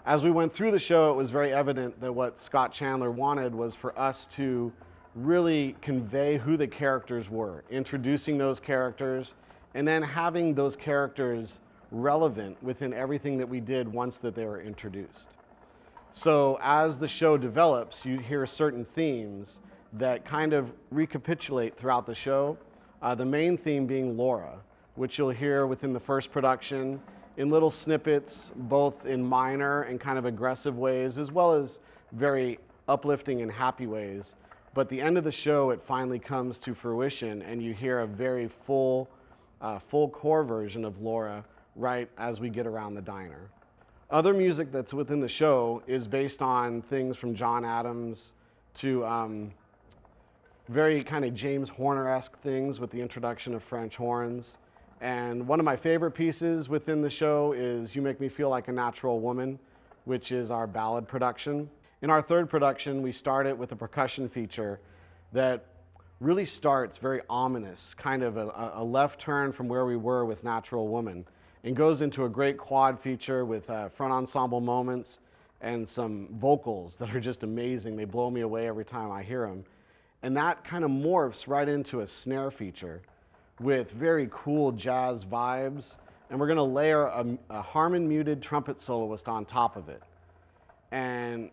As we went through the show, it was very evident that what Scott Chandler wanted was for us to really convey who the characters were, introducing those characters, and then having those characters relevant within everything that we did once that they were introduced. So as the show develops, you hear certain themes that kind of recapitulate throughout the show. The main theme being Laura, which you'll hear within the first production in little snippets, both in minor and kind of aggressive ways, as well as very uplifting and happy ways. But the end of the show, it finally comes to fruition, and you hear a very full core version of Laura right as we get around the diner. Other music that's within the show is based on things from John Adams to very kind of James Horner-esque things with the introduction of French horns. And one of my favorite pieces within the show is You Make Me Feel Like a Natural Woman, which is our ballad production. In our third production, we started with a percussion feature that really starts very ominous, kind of a left turn from where we were with Natural Woman, and goes into a great quad feature with front ensemble moments and some vocals that are just amazing. They blow me away every time I hear them. And that kind of morphs right into a snare feature with very cool jazz vibes. And we're gonna layer a Harmon muted trumpet soloist on top of it. And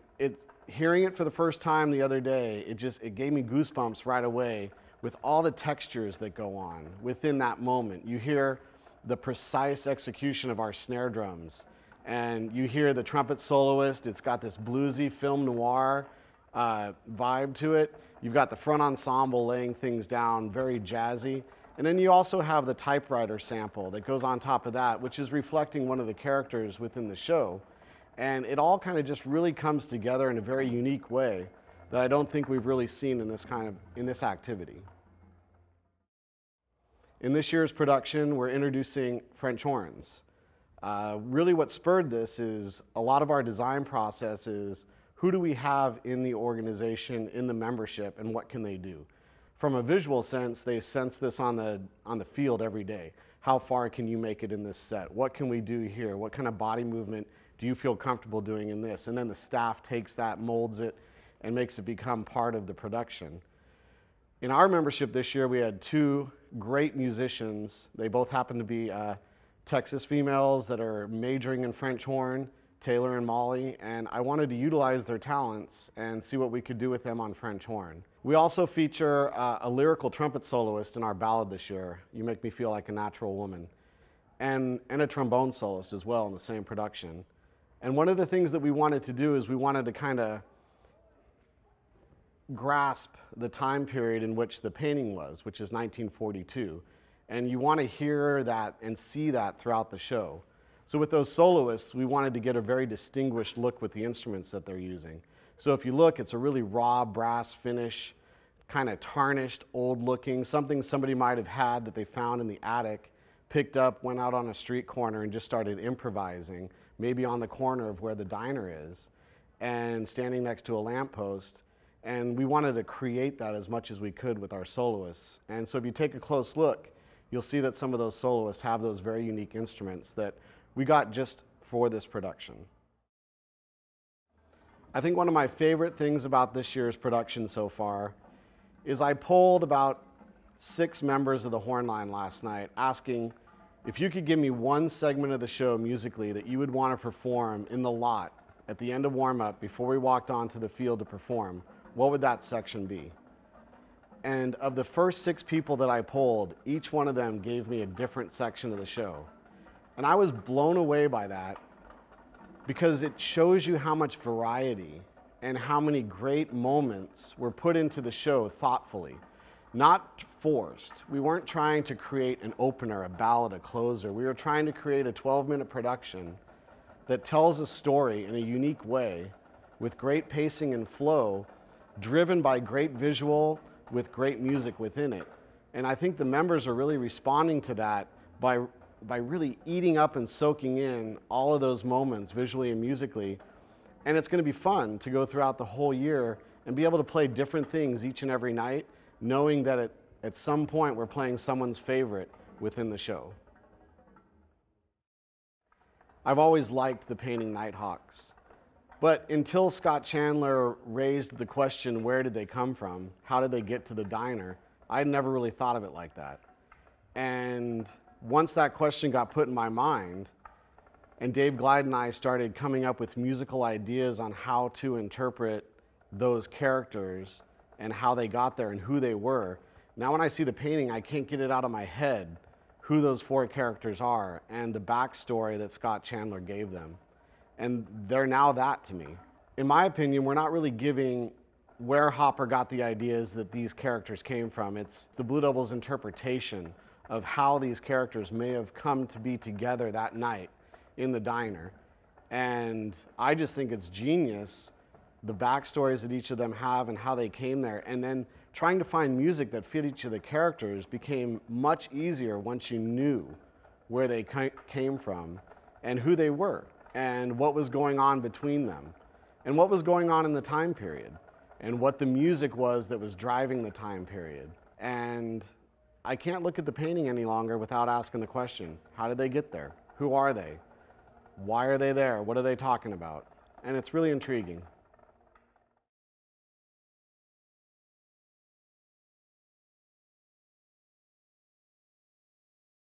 hearing it for the first time the other day, it gave me goosebumps right away with all the textures that go on within that moment. You hear the precise execution of our snare drums, and you hear the trumpet soloist. It's got this bluesy film noir vibe to it. You've got the front ensemble laying things down, very jazzy. And then you also have the typewriter sample that goes on top of that, which is reflecting one of the characters within the show. And it all kind of just really comes together in a very unique way that I don't think we've really seen in this activity. In this year's production, we're introducing French horns. Really what spurred this is a lot of our design process is who do we have in the organization, in the membership, and what can they do? From a visual sense, they sense this on the field every day. How far can you make it in this set? What can we do here? What kind of body movement do you feel comfortable doing in this? And then the staff takes that, molds it, and makes it become part of the production. In our membership this year, we had two great musicians. They both happen to be Texas females that are majoring in French horn, Taylor and Molly, and I wanted to utilize their talents and see what we could do with them on French horn. We also feature a lyrical trumpet soloist in our ballad this year, You Make Me Feel Like a Natural Woman, and a trombone soloist as well in the same production. And one of the things that we wanted to do is we wanted to kind of grasp the time period in which the painting was, which is 1942. And you want to hear that and see that throughout the show. So with those soloists, we wanted to get a very distinguished look with the instruments that they're using. So if you look, it's a really raw brass finish, kind of tarnished, old looking, something somebody might have had that they found in the attic, picked up, went out on a street corner and just started improvising, maybe on the corner of where the diner is, and standing next to a lamppost. And we wanted to create that as much as we could with our soloists. And so if you take a close look, you'll see that some of those soloists have those very unique instruments that we got just for this production. I think one of my favorite things about this year's production so far is I polled about 6 members of the horn line last night asking if you could give me one segment of the show musically that you would want to perform in the lot at the end of warm-up before we walked onto the field to perform, what would that section be? And of the first 6 people that I polled, each one of them gave me a different section of the show. And I was blown away by that because it shows you how much variety and how many great moments were put into the show thoughtfully, not forced. We weren't trying to create an opener, a ballad, a closer. We were trying to create a 12-minute production that tells a story in a unique way with great pacing and flow, driven by great visual with great music within it. And I think the members are really responding to that by really eating up and soaking in all of those moments visually and musically. And it's going to be fun to go throughout the whole year and be able to play different things each and every night, knowing that at some point we're playing someone's favorite within the show. I've always liked the painting Nighthawks. But until Scott Chandler raised the question, where did they come from? How did they get to the diner? I'd never really thought of it like that. And once that question got put in my mind, and Dave Glide and I started coming up with musical ideas on how to interpret those characters and how they got there and who they were, now when I see the painting, I can't get it out of my head who those 4 characters are and the backstory that Scott Chandler gave them. And they're now that to me. In my opinion, we're not really giving where Hopper got the ideas that these characters came from. It's the Blue Devils' interpretation of how these characters may have come to be together that night in the diner. And I just think it's genius, the backstories that each of them have and how they came there. And then trying to find music that fit each of the characters became much easier once you knew where they came from and who they were and what was going on between them and what was going on in the time period and what the music was that was driving the time period. And I can't look at the painting any longer without asking the question, how did they get there? Who are they? Why are they there? What are they talking about? And it's really intriguing.